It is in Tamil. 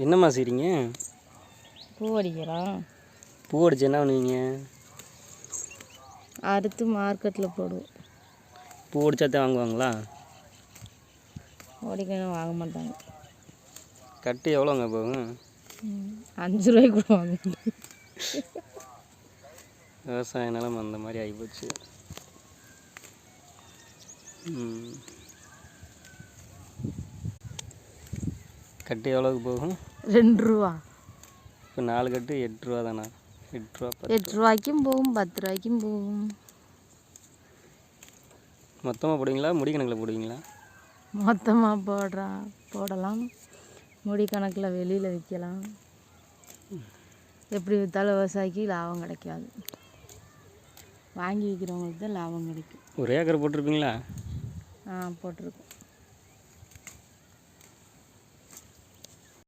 என்னம்மா செய்கிறீங்க? பூ அடிக்கிறோம். பூ அடிச்சு என்ன பண்ணுவீங்க? அறுத்து மார்க்கெட்டில் போடுவோம். பூ அடிச்சாத்தான் வாங்குவாங்களா? ஓடிக்கணும் வாங்க மாட்டாங்க. கட்டு எவ்வளோங்க போகும்? 5 ரூபாய்க்கு கூட வாங்க. விவசாய நிலம் அந்த மாதிரி ஆகிப்போச்சு. கட்டு எவ்வளோக்கு போகும்? 2 ரூபா. இப்போ 4 கட்டு 8 ரூபா தானா? 8 ரூபா 8 ரூபாய்க்கும் போகும், 10 ரூபாய்க்கும் போகும். மொத்தமாக போடுவீங்களா, முடி கணக்கில் போடுவீங்களா? மொத்தமாக போடலாம், முடி கணக்கில் வெளியில் விற்கலாம். எப்படி விற்றாலும் விவசாயிக்கு லாபம் கிடைக்காது. வாங்கி விற்கிறவங்களுக்கு தான் லாபம் கிடைக்கும். ஒரு ஏக்கர் போட்டிருப்பீங்களா? போட்டிருக்கோம்.